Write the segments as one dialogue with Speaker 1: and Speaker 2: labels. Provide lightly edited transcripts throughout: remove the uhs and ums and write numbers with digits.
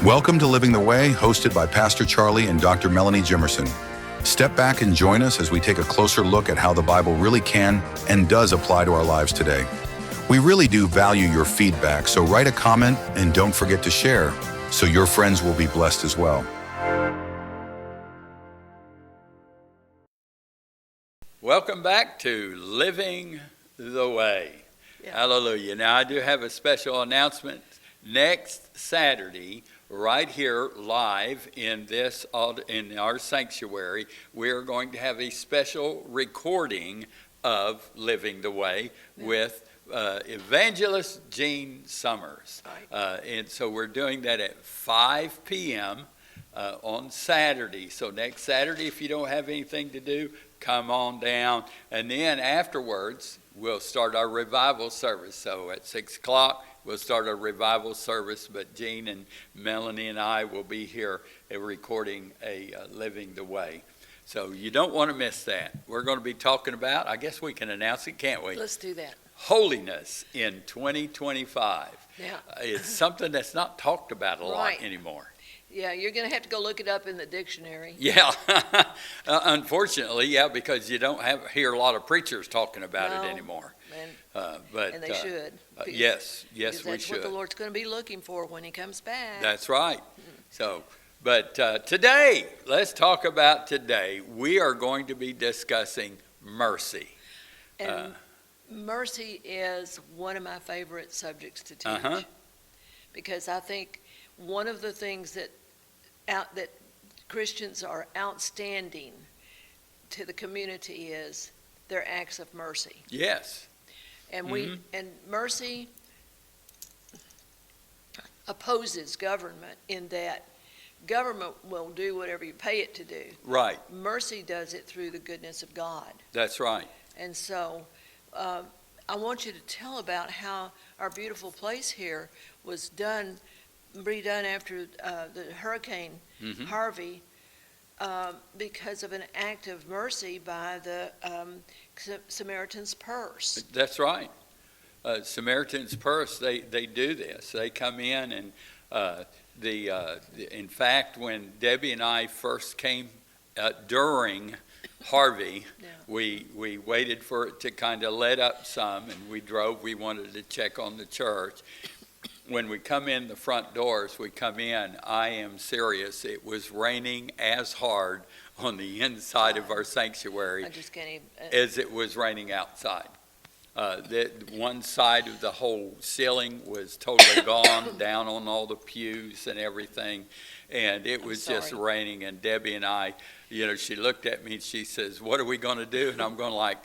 Speaker 1: Welcome to Living the Way, hosted by Pastor Charlie and Dr. Melanie Jimmerson. Step back and join us as we take a closer look at how the Bible really can and does apply to our lives today. We really do value your feedback, so write a comment and don't forget to share so your friends will be blessed as well.
Speaker 2: Welcome back to Living the Way. Yeah. Hallelujah. Now, I do have a special announcement. Next Saturday, right here live in our sanctuary, we are going to have a special recording of Living the Way with evangelist Gene Summers. And so we're doing that at 5 p.m. On Saturday. So next Saturday, if you don't have anything to do, come on down. And then afterwards, we'll start our revival service. So at 6 o'clock, we'll start a revival service, but Gene and Melanie and I will be here recording a Living the Way. So you don't want to miss that. We're going to be talking about, I guess we can announce it, can't we?
Speaker 3: Let's do that.
Speaker 2: Holiness in 2025.
Speaker 3: Yeah.
Speaker 2: It's something that's not talked about a lot anymore.
Speaker 3: Yeah, you're going to have to go look it up in the dictionary.
Speaker 2: Yeah, unfortunately, yeah, because you don't hear a lot of preachers talking about it anymore.
Speaker 3: And they should.
Speaker 2: Yes, we
Speaker 3: that's
Speaker 2: should.
Speaker 3: That's what the Lord's going to be looking for when He comes back.
Speaker 2: That's right. So, but today, let's talk about today. We are going to be discussing mercy.
Speaker 3: And mercy is one of my favorite subjects to teach. Because I think one of the things that Christians are outstanding to the community is their acts of mercy.
Speaker 2: Yes.
Speaker 3: And mercy opposes government in that government will do whatever you pay it to do.
Speaker 2: Right.
Speaker 3: Mercy does it through the goodness of God.
Speaker 2: That's right.
Speaker 3: And so I want you to tell about how our beautiful place here was redone after the Hurricane Harvey because of an act of mercy by the Samaritan's Purse.
Speaker 2: That's right. Samaritan's Purse, they do this. They come in and in fact, when Debbie and I first came during Harvey, we waited for it to kind of let up some, and we wanted to check on the church. When we come in the front doors, I am serious, it was raining as hard on the inside of our sanctuary as it was raining outside. One side of the whole ceiling was totally gone, down on all the pews and everything, and it was just raining. And Debbie and I, she looked at me and she says, "What are we going to do?" And I'm going like,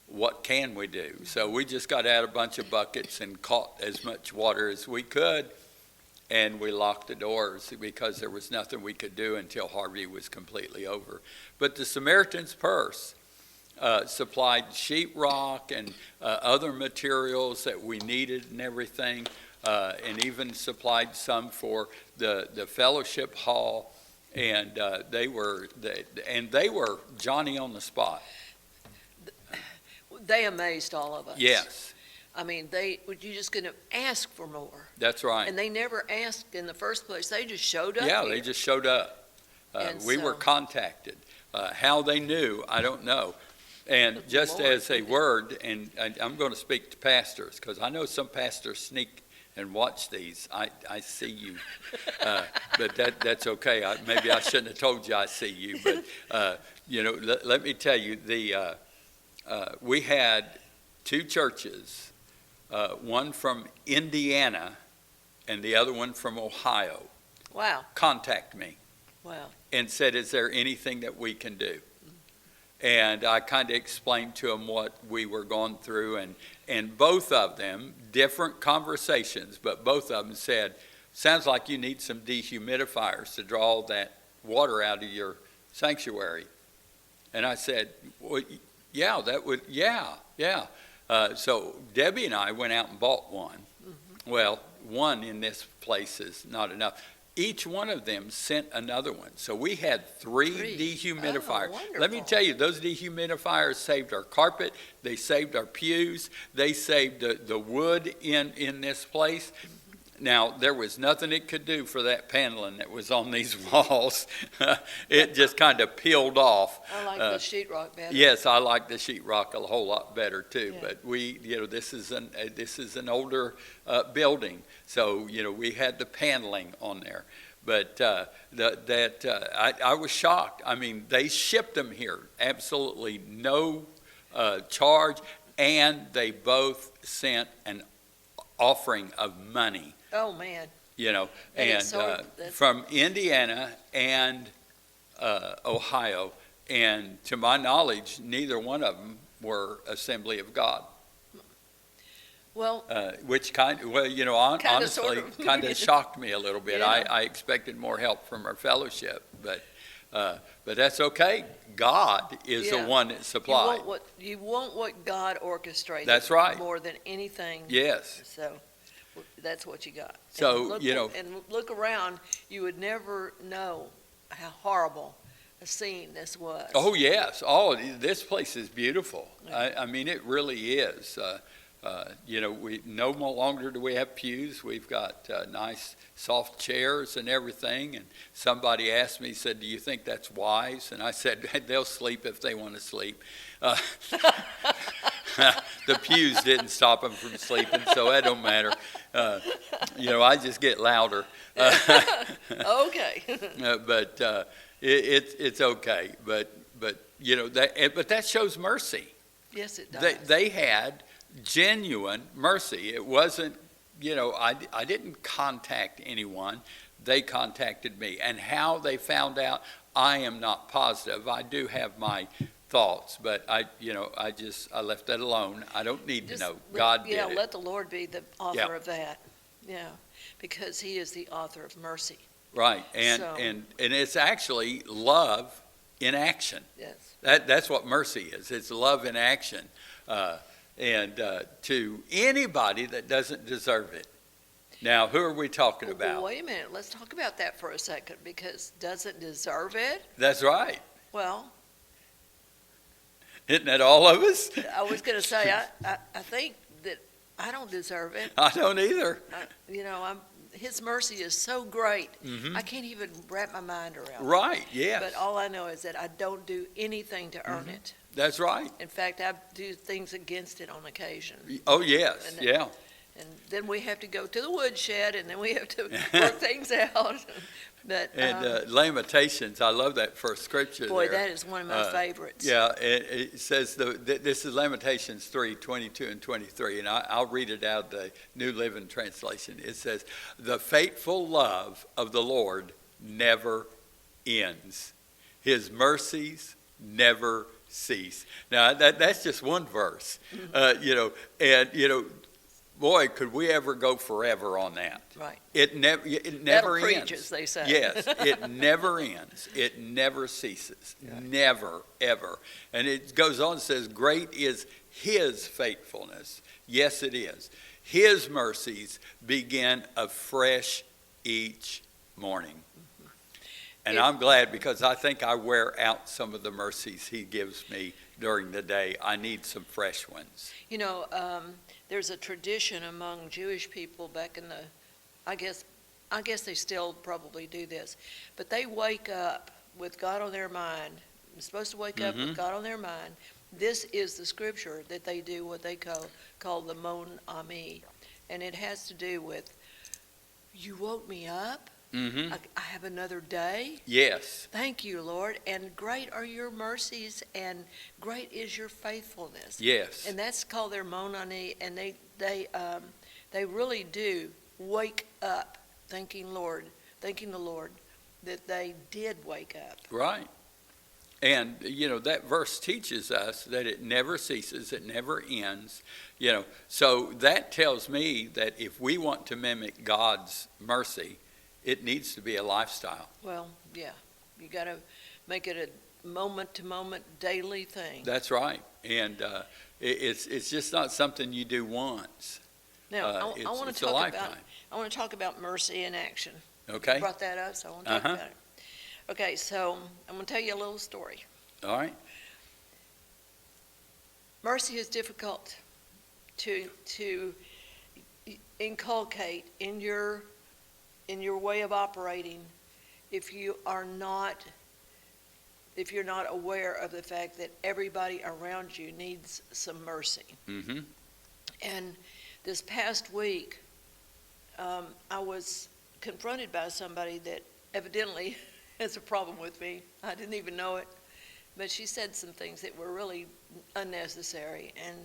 Speaker 2: what can we do? So we just got out a bunch of buckets and caught as much water as we could, and we locked the doors because there was nothing we could do until Harvey was completely over. But the Samaritan's Purse supplied sheetrock and other materials that we needed and everything, and even supplied some for the fellowship hall, and they were Johnny on the spot.
Speaker 3: They amazed all of us.
Speaker 2: Yes.
Speaker 3: I mean, you're just going to ask for more.
Speaker 2: That's right.
Speaker 3: And they never asked in the first place. They just showed up.
Speaker 2: Yeah,
Speaker 3: here.
Speaker 2: They just showed up. We were contacted. How they knew, I don't know. And just as a word, and I'm going to speak to pastors, because I know some pastors sneak and watch these. I see you. But that's okay. Maybe I shouldn't have told you I see you. But, let me tell you, we had two churches, one from Indiana and the other one from Ohio.
Speaker 3: Wow.
Speaker 2: Contact me.
Speaker 3: Wow.
Speaker 2: And said, is there anything that we can do? And I kind of explained to them what we were going through, and both of them, different conversations, but both of them said, sounds like you need some dehumidifiers to draw that water out of your sanctuary. And I said, well, yeah, that would, yeah. So Debbie and I went out and bought one. Well, one in this place is not enough. Each one of them sent another one. So we had three dehumidifiers.
Speaker 3: Oh,
Speaker 2: let me tell you, those dehumidifiers saved our carpet. They saved our pews. They saved the wood in this place. Now, there was nothing it could do for that paneling that was on these walls. It just kind of peeled off.
Speaker 3: I like the sheetrock better.
Speaker 2: Yes, I like the sheetrock a whole lot better too.
Speaker 3: Yeah.
Speaker 2: But this is an older building, so we had the paneling on there. But I was shocked. I mean, they shipped them here, absolutely no charge, and they both sent an offering of money.
Speaker 3: Oh, man.
Speaker 2: And from Indiana and Ohio, and to my knowledge, neither one of them were Assembly of God.
Speaker 3: Well,
Speaker 2: Which honestly, kind of shocked me a little bit.
Speaker 3: Yeah.
Speaker 2: I expected more help from our fellowship, but that's okay. God is the one that supplied.
Speaker 3: You want what God orchestrated.
Speaker 2: That's right.
Speaker 3: More than anything.
Speaker 2: Yes.
Speaker 3: So that's what you got.
Speaker 2: So,
Speaker 3: and look around, you would never know how horrible a scene this was.
Speaker 2: Oh, yes. Oh, this place is beautiful.
Speaker 3: Yeah.
Speaker 2: I mean, it really is. We no longer do we have pews. We've got nice soft chairs and everything. And somebody asked me, said, "Do you think that's wise?" And I said, "They'll sleep if they want to sleep." The pews didn't stop them from sleeping, so that don't matter. I just get louder.
Speaker 3: Okay.
Speaker 2: But it's okay. But that shows mercy.
Speaker 3: Yes, it does.
Speaker 2: They had genuine mercy. It wasn't, I didn't contact anyone. They contacted me. And how they found out, I am not positive. I do have my thoughts, but I left that alone. I don't need to know. God did it.
Speaker 3: Let the Lord be the author of that. Yeah, because he is the author of mercy.
Speaker 2: Right. And it's actually love in action.
Speaker 3: Yes.
Speaker 2: That's what mercy is. It's love in action. And to anybody that doesn't deserve it. Now, who are we talking about?
Speaker 3: Well, wait a minute. Let's talk about that for a second, because doesn't deserve it?
Speaker 2: That's right.
Speaker 3: Well,
Speaker 2: isn't that all of us?
Speaker 3: I was going to say, I think that I don't deserve it.
Speaker 2: I don't either.
Speaker 3: His mercy is so great.
Speaker 2: Mm-hmm.
Speaker 3: I can't even wrap my mind around it.
Speaker 2: Right, yes.
Speaker 3: But all I know is that I don't do anything to earn it.
Speaker 2: That's right.
Speaker 3: In fact, I do things against it on occasion.
Speaker 2: Oh, yes, yeah.
Speaker 3: And then we have to go to the woodshed, and then we have to work things out. But
Speaker 2: Lamentations, I love that first scripture
Speaker 3: boy,
Speaker 2: there.
Speaker 3: that is one of my favorites.
Speaker 2: Yeah, it says, this is Lamentations 3:22 and 23, and I'll read it out of the New Living Translation. It says, "The faithful love of the Lord never ends. His mercies never cease." Now, that's just one verse, boy, could we ever go forever on that.
Speaker 3: Right.
Speaker 2: It never ends.
Speaker 3: Preach, as they say.
Speaker 2: Yes, it never ends. It never ceases.
Speaker 3: Yeah.
Speaker 2: Never, ever. And it goes on and says, "Great is his faithfulness." Yes, it is. His mercies begin afresh each morning. Mm-hmm. And I'm glad, because I think I wear out some of the mercies he gives me during the day. I need some fresh ones.
Speaker 3: There's a tradition among Jewish people back in I guess they still probably do this, but they wake up with God on their mind. They're supposed to wake up with God on their mind. This is the scripture that they do, what they call the Mon Ami, and it has to do with, you woke me up.
Speaker 2: Mm-hmm.
Speaker 3: I have another day.
Speaker 2: Yes.
Speaker 3: Thank you, Lord. And great are your mercies, and great is your faithfulness.
Speaker 2: Yes.
Speaker 3: And that's called their monani, and they really do wake up thanking the Lord that they did wake up.
Speaker 2: Right. And, that verse teaches us that it never ceases, it never ends. So that tells me that if we want to mimic God's mercy, it needs to be a lifestyle.
Speaker 3: Well, yeah. You got to make it a moment-to-moment daily thing.
Speaker 2: That's right. And it's just not something you do once.
Speaker 3: Now, I want to talk about mercy in action.
Speaker 2: Okay.
Speaker 3: You brought that up, so I want to talk about it. Okay, so I'm going to tell you a little story.
Speaker 2: All right.
Speaker 3: Mercy is difficult to inculcate in your way of operating if you're not aware of the fact that everybody around you needs some mercy.
Speaker 2: Mm-hmm.
Speaker 3: And this past week, I was confronted by somebody that evidently has a problem with me. I didn't even know it, but she said some things that were really unnecessary. And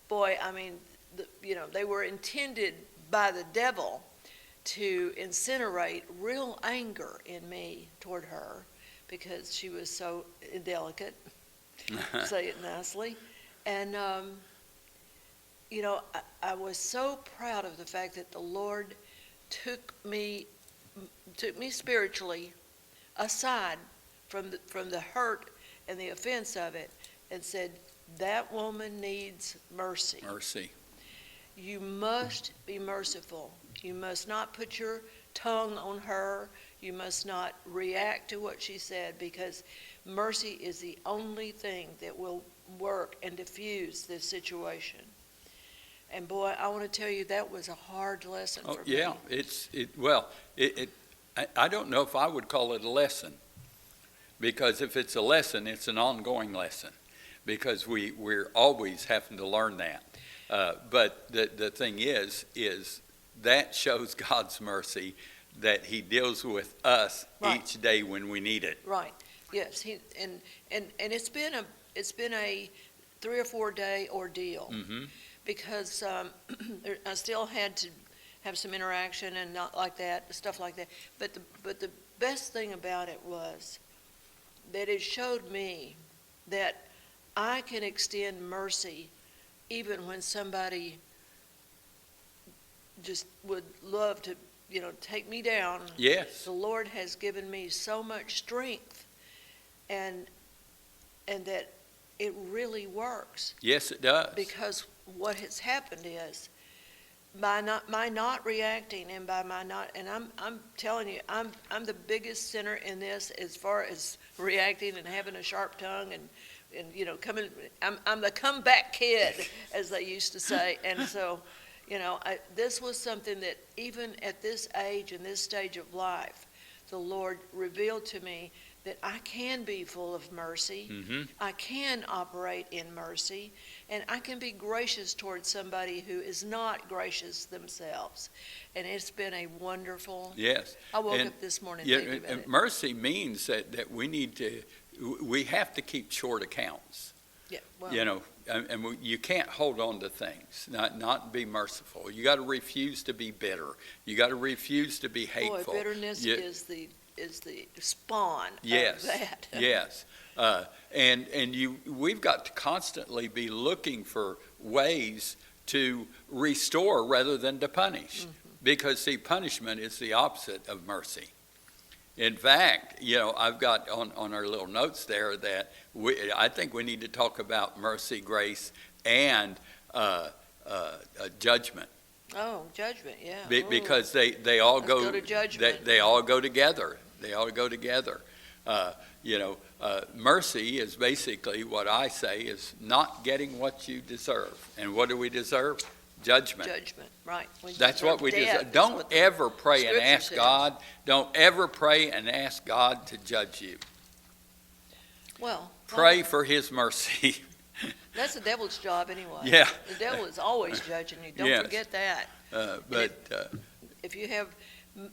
Speaker 3: boy, I mean, they were intended by the devil to incinerate real anger in me toward her because she was so indelicate, say it nicely. And, I was so proud of the fact that the Lord took me spiritually aside from the hurt and the offense of it and said, that woman needs mercy.
Speaker 2: Mercy.
Speaker 3: You must be merciful. You must not put your tongue on her. You must not react to what she said, because mercy is the only thing that will work and diffuse this situation. And boy, I want to tell you, that was a hard lesson for me.
Speaker 2: Yeah, I don't know if I would call it a lesson, because if it's a lesson, it's an ongoing lesson, because we're always having to learn that. But the thing is that shows God's mercy, that He deals with us
Speaker 3: Right.
Speaker 2: each day when we need it.
Speaker 3: Right. Yes. And it's been a 3 or 4 day ordeal.
Speaker 2: Mm-hmm.
Speaker 3: Because I still had to have some interaction and not like that, stuff like that. But the best thing about it was that it showed me that I can extend mercy even when somebody just would love to, take me down.
Speaker 2: Yes.
Speaker 3: The Lord has given me so much strength, and that it really works.
Speaker 2: Yes, it does.
Speaker 3: Because what has happened is my not reacting, and by my not, and I'm telling you, I'm the biggest sinner in this as far as reacting and having a sharp tongue and coming. I'm the comeback kid, as they used to say, and so this was something that even at this age and this stage of life, the Lord revealed to me that I can be full of mercy.
Speaker 2: Mm-hmm.
Speaker 3: I can operate in mercy, and I can be gracious towards somebody who is not gracious themselves. And it's been a wonderful.
Speaker 2: Yes.
Speaker 3: I woke up this morning thinking about
Speaker 2: and
Speaker 3: it.
Speaker 2: Mercy means that we have to keep short accounts.
Speaker 3: Yeah. Well,
Speaker 2: You can't hold on to things, not be merciful. You got to refuse to be bitter. You got to refuse to be hateful.
Speaker 3: boy, bitterness is the spawn
Speaker 2: Yes,
Speaker 3: of that.
Speaker 2: Yes. We've got to constantly be looking for ways to restore rather than to punish.
Speaker 3: Mm-hmm.
Speaker 2: Because, see, punishment is the opposite of mercy. In fact, I've got on our little notes there that I think we need to talk about mercy, grace, and judgment.
Speaker 3: Oh, judgment, yeah.
Speaker 2: Because they all
Speaker 3: Let's go to judgment.
Speaker 2: They all go together. They all go together. Mercy is basically what I say is not getting what you deserve. And what do we deserve? Judgment.
Speaker 3: Judgment, right.
Speaker 2: That's what we deserve. Don't ever pray and ask God. Don't ever pray and ask God to judge you.
Speaker 3: Well,
Speaker 2: Pray for His mercy.
Speaker 3: that's the devil's job anyway.
Speaker 2: Yeah.
Speaker 3: The devil is always judging you. Don't
Speaker 2: Yes.
Speaker 3: forget that. If you have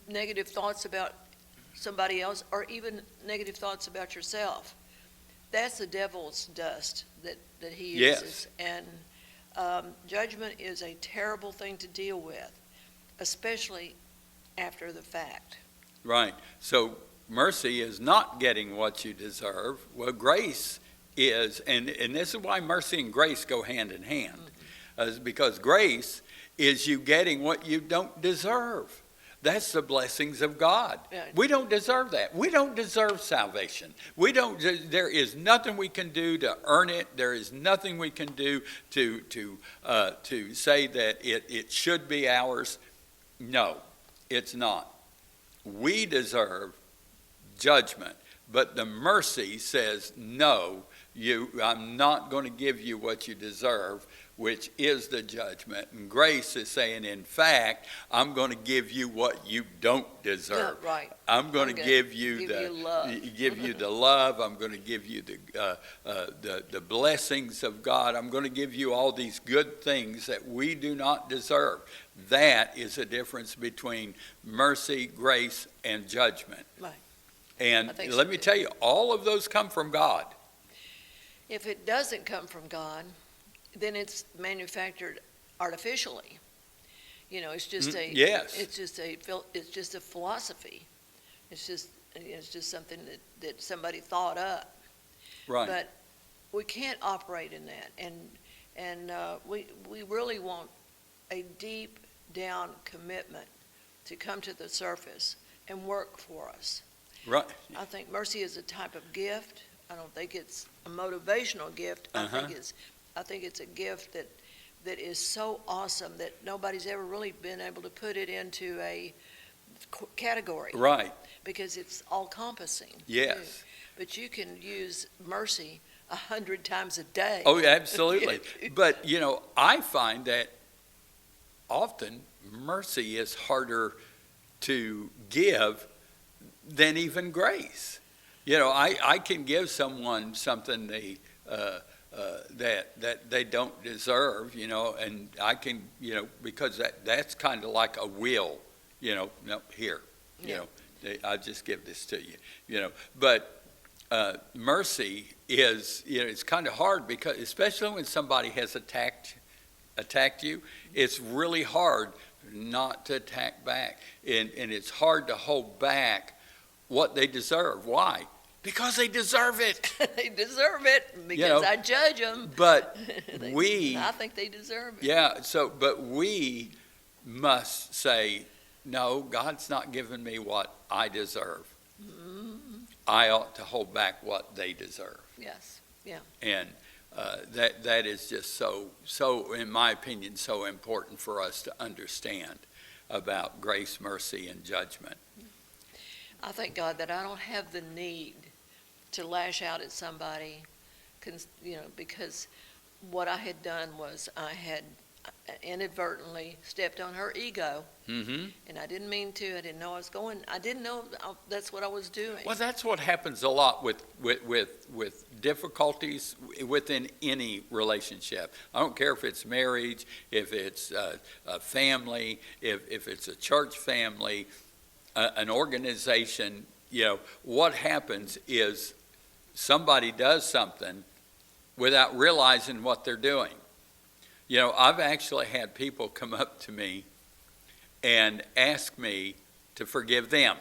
Speaker 3: negative thoughts about somebody else, or even negative thoughts about yourself, that's the devil's dust that he uses.
Speaker 2: Yes.
Speaker 3: And judgment is a terrible thing to deal with, especially after the fact.
Speaker 2: Right. So mercy is not getting what you deserve. Well, grace is, and this is why mercy and grace go hand in hand, because grace is you getting what you don't deserve. That's the blessings of God.
Speaker 3: Yeah.
Speaker 2: We don't deserve that. We don't deserve salvation. There is nothing we can do to earn it. There is nothing we can do to say that it should be ours. No, it's not. We deserve judgment, but the mercy says, no, I'm not going to give you what you deserve. which is the judgment. And grace is saying, in fact, I'm going to give you what you don't deserve.
Speaker 3: Yeah, right.
Speaker 2: I'm going to give you
Speaker 3: love.
Speaker 2: give you the love. I'm going to give you the blessings of God. I'm going to give you all these good things that we do not deserve. That is a difference between mercy, grace, and judgment.
Speaker 3: Right.
Speaker 2: And let me tell you, all of those come from God.
Speaker 3: If it doesn't come from God, then it's manufactured artificially. You know, it's just it's just a philosophy. It's just something that somebody thought up.
Speaker 2: Right.
Speaker 3: But we can't operate in that, and we really want a deep down commitment to come to the surface and work for us.
Speaker 2: Right.
Speaker 3: I think mercy is a type of gift. I don't think it's a motivational gift. I think it's a gift that is so awesome that nobody's ever really been able to put it into a category.
Speaker 2: Right.
Speaker 3: Because it's all-encompassing.
Speaker 2: Yes.
Speaker 3: But you can use mercy 100 times a day.
Speaker 2: Oh, absolutely. But, I find that often mercy is harder to give than even grace. I can give someone something that they don't deserve, and I can, because that's kind of like a will, no, here, I'll just give this to you, But mercy is, it's kind of hard because, especially when somebody has attacked you, it's really hard not to attack back, and it's hard to hold back what they deserve. Why? Because they deserve it.
Speaker 3: They deserve it because I judge them.
Speaker 2: But
Speaker 3: I think they deserve it.
Speaker 2: Yeah, but we must say, no, God's not giving me what I deserve. Mm-hmm. I ought to hold back what they deserve.
Speaker 3: Yes, yeah.
Speaker 2: And that is just so, in my opinion, so important for us to understand about grace, mercy, and judgment.
Speaker 3: I thank God that I don't have the need to lash out at somebody, because what I had done was I had inadvertently stepped on her ego,
Speaker 2: Mm-hmm.
Speaker 3: and I didn't mean to. I didn't know I was going. I didn't know that's what I was doing.
Speaker 2: Well, that's what happens a lot with difficulties within any relationship. I don't care if it's marriage, if it's a family, if it's a church family, an organization. What happens is somebody does something without realizing what they're doing. I've actually had people come up to me and ask me to forgive them.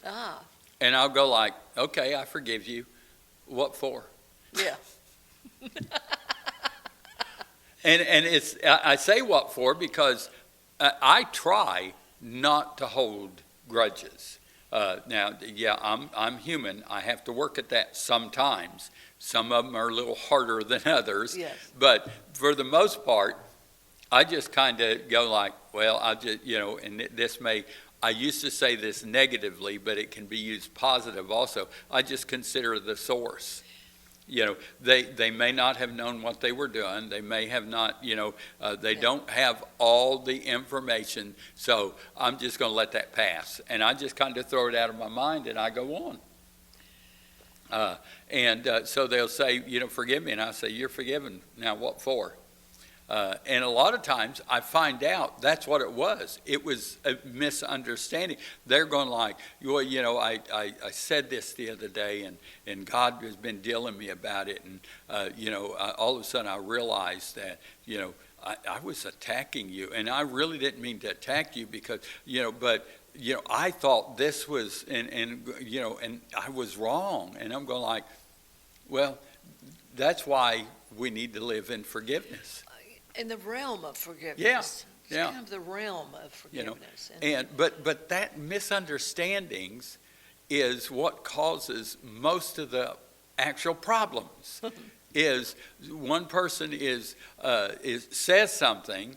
Speaker 3: Ah.
Speaker 2: And I'll go like, okay, I forgive you. What for?
Speaker 3: Yeah.
Speaker 2: And I say what for because I try not to hold grudges. Now, yeah, I'm human. I have to work at that sometimes. Some of them are a little harder than others.
Speaker 3: Yes.
Speaker 2: But for the most part, I just kind of go like, well, I'll just, and this I used to say this negatively, but it can be used positive also. I just consider the source. They may not have known what they were doing. They may have not, they don't have all the information. So I'm just going to let that pass. And I just kind of throw it out of my mind and I go on. So they'll say, forgive me. And I say, you're forgiven. Now what for? And a lot of times I find out that's what it was. It was a misunderstanding. They're going like, well, I said this the other day and God has been dealing me about it. And, all of a sudden I realized that, I was attacking you. And I really didn't mean to attack you because, but I thought this was, and I was wrong. And I'm going like, well, that's why we need to live in forgiveness.
Speaker 3: In the realm of forgiveness.
Speaker 2: Yeah.
Speaker 3: It's kind of the realm of forgiveness.
Speaker 2: But that misunderstandings is what causes most of the actual problems. Is one person says something,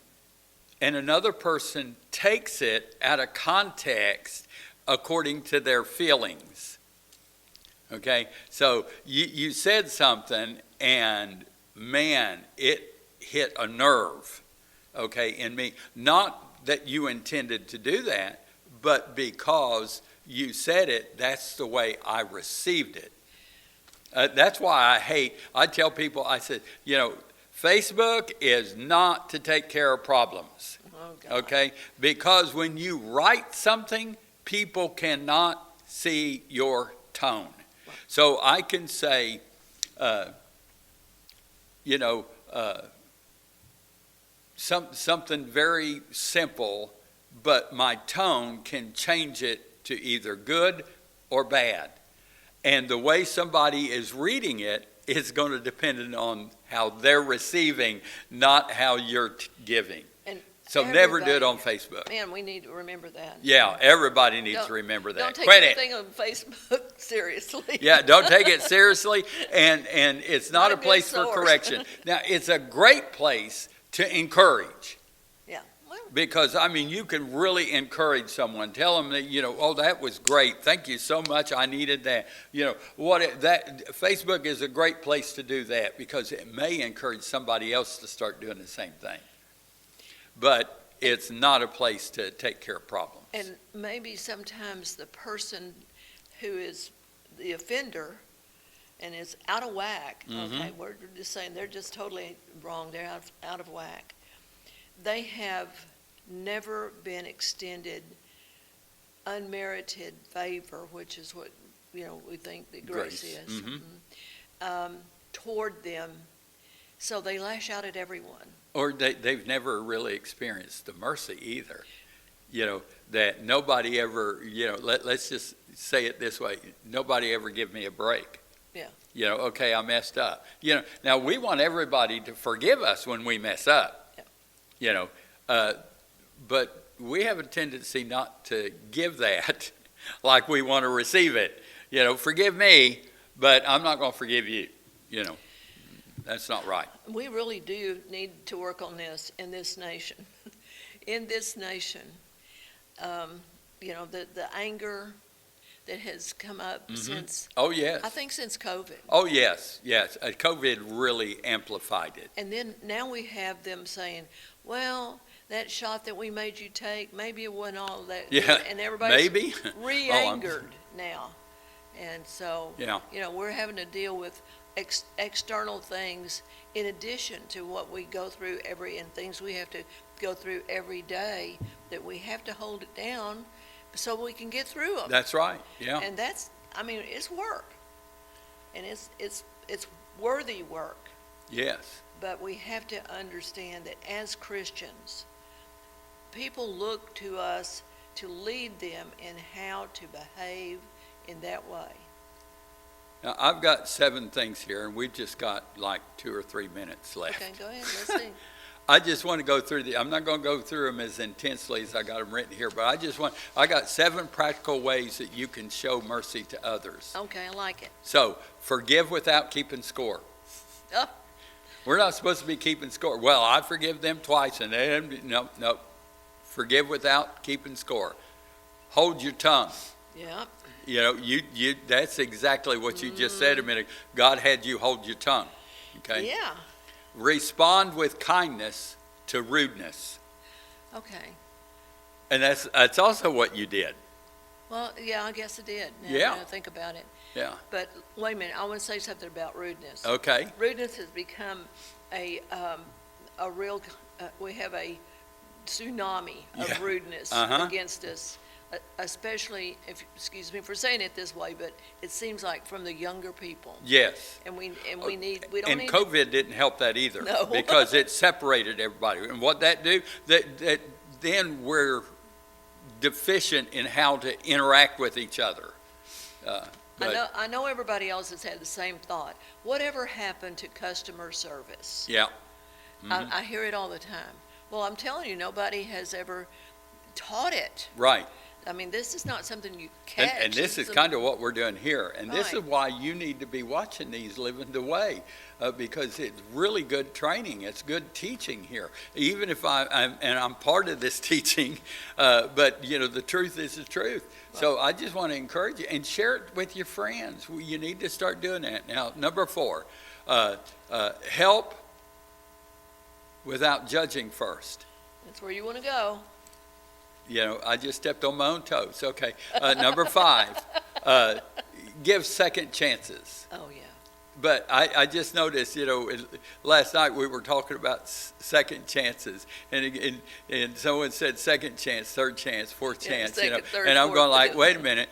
Speaker 2: and another person takes it out of context according to their feelings. Okay, so you said something, and man, it hit a nerve, okay, in me. Not that you intended to do that, but because you said it, that's the way I received it. That's why I tell people, I said, Facebook is not to take care of problems, okay? Because when you write something, people cannot see your tone. So I can say, something very simple, but my tone can change it to either good or bad. And the way somebody is reading it is going to depend on how they're receiving, not how you're giving.
Speaker 3: And
Speaker 2: so never do it on Facebook.
Speaker 3: Man, we need to remember that.
Speaker 2: Yeah, everybody needs to remember that.
Speaker 3: Don't take
Speaker 2: Quit
Speaker 3: anything on Facebook seriously.
Speaker 2: Yeah, don't take it seriously, and it's not a place for correction. Now, it's a great place to encourage.
Speaker 3: Yeah. Well,
Speaker 2: because, you can really encourage someone. Tell them that, oh, that was great. Thank you so much. I needed that. Facebook is a great place to do that because it may encourage somebody else to start doing the same thing. But it's not a place to take care of problems.
Speaker 3: and maybe sometimes the person who is the offender and is out of whack, okay, we're just saying they're just totally wrong, they're out of whack. They have never been extended unmerited favor, which is what, we think that grace is, toward them. So they lash out at everyone.
Speaker 2: Or they've never really experienced the mercy either. That nobody ever, let's just say it this way, nobody ever give me a break.
Speaker 3: Yeah.
Speaker 2: Okay, I messed up. Now we want everybody to forgive us when we mess up.
Speaker 3: Yeah.
Speaker 2: But we have a tendency not to give that like we want to receive it. Forgive me, but I'm not going to forgive you. That's not right.
Speaker 3: We really do need to work on this in this nation. In this nation, the anger that has come up since,
Speaker 2: Oh, yes.
Speaker 3: I think since COVID.
Speaker 2: Oh, yes. COVID really amplified it.
Speaker 3: And then now we have them saying, well, that shot that we made you take, maybe it wasn't all that.
Speaker 2: Yeah,
Speaker 3: and everybody's
Speaker 2: maybe.
Speaker 3: re-angered now. And so,
Speaker 2: Yeah.
Speaker 3: we're having to deal with external things in addition to what we go through and things we have to go through every day, that we have to hold it down so we can get through them.
Speaker 2: That's right. Yeah.
Speaker 3: And that's, it's work. And it's worthy work.
Speaker 2: Yes.
Speaker 3: But we have to understand that as Christians, people look to us to lead them in how to behave in that way.
Speaker 2: Now, I've got 7 things here, and we've just got like 2 or 3 minutes left.
Speaker 3: Okay, go ahead, let's see.
Speaker 2: I just want to go through I'm not going to go through them as intensely as I got them written here, but I got 7 practical ways that you can show mercy to others.
Speaker 3: Okay, I like it.
Speaker 2: So, forgive without keeping score.
Speaker 3: Oh.
Speaker 2: We're not supposed to be keeping score. Well, I forgive them twice, and they didn't. No. Forgive without keeping score. Hold your tongue.
Speaker 3: Yeah.
Speaker 2: You that's exactly what you just said a minute. God had you hold your tongue. Okay?
Speaker 3: Yeah.
Speaker 2: Respond with kindness to rudeness.
Speaker 3: Okay.
Speaker 2: And that's also what you did.
Speaker 3: Well, yeah, I guess I did.
Speaker 2: Yeah.
Speaker 3: Now I think about it.
Speaker 2: Yeah.
Speaker 3: But wait a minute, I want to say something about rudeness.
Speaker 2: Okay.
Speaker 3: Rudeness has become a real, we have a tsunami of rudeness against us, especially, excuse me for saying it this way, but it seems like from the younger people.
Speaker 2: Yes.
Speaker 3: And we don't need.
Speaker 2: And COVID didn't help that either.
Speaker 3: No.
Speaker 2: Because it separated everybody. And what that do, that then we're deficient in how to interact with each other.
Speaker 3: I know everybody else has had the same thought. Whatever happened to customer service?
Speaker 2: Yeah.
Speaker 3: I hear it all the time. Well, I'm telling you, nobody has ever taught it.
Speaker 2: Right.
Speaker 3: This is not something you catch.
Speaker 2: And this is kind of what we're doing here. And this
Speaker 3: Right.
Speaker 2: is why you need to be watching these Living the Way, because it's really good training. It's good teaching here. Even if I'm part of this teaching, but the truth is the truth. Right. So I just want to encourage you and share it with your friends. You need to start doing that. Now, number 4, help without judging first.
Speaker 3: That's where you want to go.
Speaker 2: I just stepped on my own toes. Okay. Number 5, give second chances.
Speaker 3: Oh, yeah.
Speaker 2: But I just noticed, last night we were talking about second chances, and someone said second chance, third chance, fourth chance,
Speaker 3: second, third,
Speaker 2: and I'm
Speaker 3: fourth,
Speaker 2: going like,
Speaker 3: fifth.
Speaker 2: wait a minute,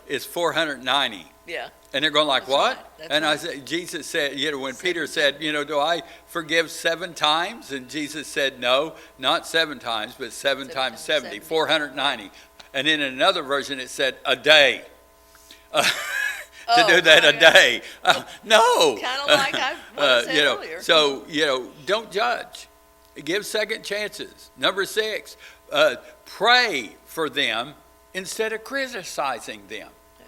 Speaker 2: it's 490.
Speaker 3: Yeah.
Speaker 2: And they're going like,
Speaker 3: That's
Speaker 2: what?
Speaker 3: right. That's
Speaker 2: And I
Speaker 3: right.
Speaker 2: said, Jesus said, when Peter said, do I forgive 7 times? And Jesus said, no, not 7 times, but 7 times 70, 490. And in another version it said a day. To do that a day. No.
Speaker 3: Kind of like I said earlier.
Speaker 2: So, don't judge. Give second chances. Number 6, pray for them instead of criticizing them.
Speaker 3: Yeah.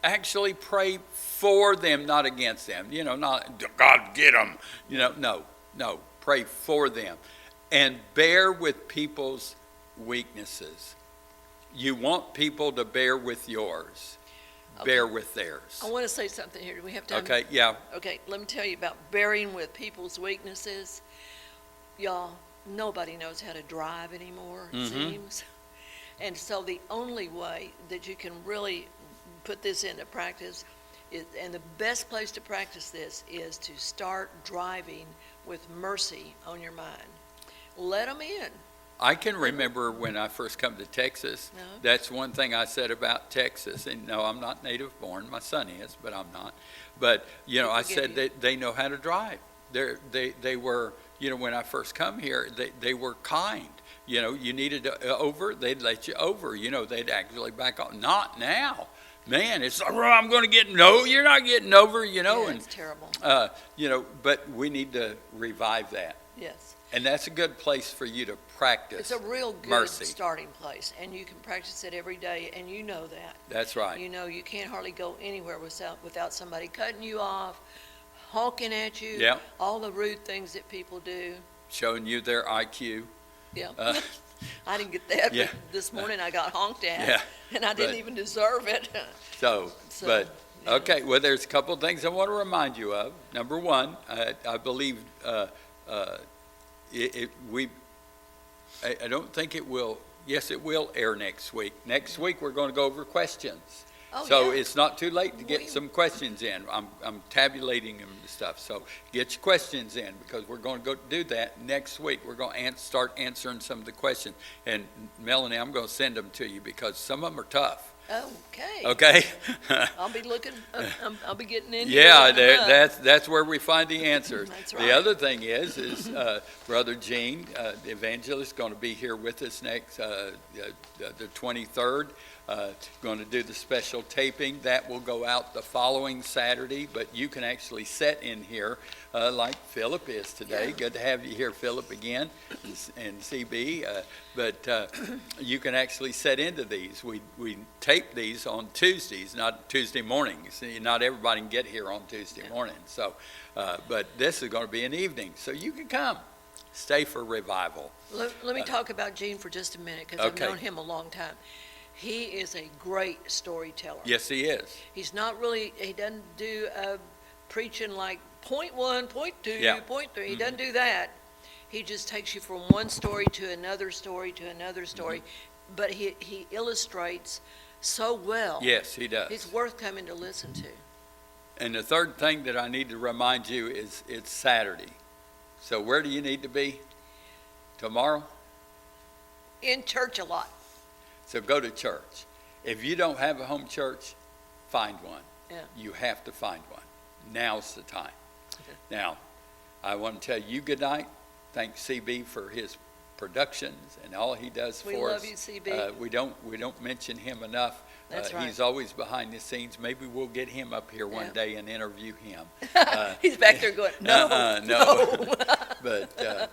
Speaker 2: Actually pray for them, not against them. Not God get them. No. Pray for them. And bear with people's weaknesses. You want people to bear with yours.
Speaker 3: Okay.
Speaker 2: Bear with theirs.
Speaker 3: I want to say something here. Do we have time?
Speaker 2: Okay, yeah.
Speaker 3: Okay, let me tell you about bearing with people's weaknesses. Y'all, nobody knows how to drive anymore, it seems. And so the only way that you can really put this into practice and the best place to practice this is to start driving with mercy on your mind. Let them in.
Speaker 2: I can remember when I first come to Texas,
Speaker 3: No.
Speaker 2: that's one thing I said about Texas. And no, I'm not native born. My son is, but I'm not. But, I said that they know how to drive. They were, when I first come here, they were kind. You needed over, they'd let you over. They'd actually back off. Not now. Man, it's like, I'm going to get, no, you're not getting over,
Speaker 3: Yeah,
Speaker 2: and
Speaker 3: it's terrible.
Speaker 2: but we need to revive that.
Speaker 3: Yes.
Speaker 2: And that's a good place for you to practice.
Speaker 3: It's a real good
Speaker 2: mercy.
Speaker 3: starting place, and you can practice it every day, and you know that.
Speaker 2: That's right.
Speaker 3: You can't hardly go anywhere without somebody cutting you off, honking at you,
Speaker 2: Yeah.
Speaker 3: all the rude things that people do.
Speaker 2: Showing you their IQ.
Speaker 3: Yeah. I didn't get that,
Speaker 2: Yeah.
Speaker 3: but this morning I got honked at,
Speaker 2: Yeah,
Speaker 3: and I didn't
Speaker 2: but-
Speaker 3: even deserve it.
Speaker 2: So,
Speaker 3: Yeah.
Speaker 2: okay, well, there's a couple of things I want to remind you of. Number 1, I believe I don't think it will, yes, it will air next week. Next week, we're going to go over questions.
Speaker 3: Oh,
Speaker 2: So
Speaker 3: yeah.
Speaker 2: it's not too late to get
Speaker 3: We-
Speaker 2: some questions in. I'm tabulating them and stuff. So get your questions in because we're going to go do that next week. We're going to start answering some of the questions. And Melanie, I'm going to send them to you because some of them are tough.
Speaker 3: Okay.
Speaker 2: Okay?
Speaker 3: I'll be looking, I'll be getting into
Speaker 2: Yeah,
Speaker 3: it.
Speaker 2: that's where we find the answers.
Speaker 3: That's
Speaker 2: The
Speaker 3: right.
Speaker 2: other thing is Brother Gene, the evangelist, going to be here with us next, the 23rd. Going to do the special taping. That will go out the following Saturday, but you can actually sit in here like Philip is today.
Speaker 3: Yeah.
Speaker 2: Good to have you here, Philip, again, and CB. But you can actually set into these. We tape these on Tuesdays, not Tuesday mornings. See, not everybody can get here on Tuesday morning. So, but this is going to be an evening, so you can come. Stay for revival.
Speaker 3: Let me talk about Gene for just a minute, because
Speaker 2: Okay.
Speaker 3: I've known him a long time. He is a great storyteller.
Speaker 2: Yes, he is.
Speaker 3: He doesn't do preaching like point 1, point 2,
Speaker 2: Yeah.
Speaker 3: point 3. He doesn't do that. He just takes you from one story to another story to another story. But he illustrates so well.
Speaker 2: Yes, he does.
Speaker 3: He's worth coming to listen to.
Speaker 2: And the third thing that I need to remind you is it's Saturday. So where do you need to be tomorrow?
Speaker 3: In church a lot.
Speaker 2: So go to church. If you don't have a home church, find one.
Speaker 3: Yeah.
Speaker 2: You have to find one. Now's the time. Now, I want to tell you good night. Thank CB for his productions and all he does
Speaker 3: We
Speaker 2: for
Speaker 3: love
Speaker 2: us.
Speaker 3: you, CB.
Speaker 2: We don't mention him enough.
Speaker 3: That's right.
Speaker 2: He's always behind the scenes. Maybe we'll get him up here one
Speaker 3: Yeah.
Speaker 2: day and interview him.
Speaker 3: He's back there going, no,
Speaker 2: no. But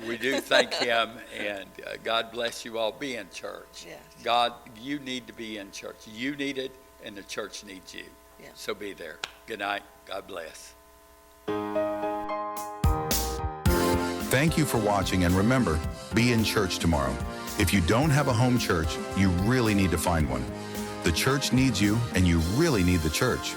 Speaker 2: we do thank him, and God bless you all. Be in church.
Speaker 3: Yes.
Speaker 2: God, you need to be in church. You need it, and the church needs you.
Speaker 3: Yeah.
Speaker 2: So be there. Good night. God bless.
Speaker 1: Thank you for watching, and remember, be in church tomorrow. If you don't have a home church, you really need to find one. The church needs you, and you really need the church.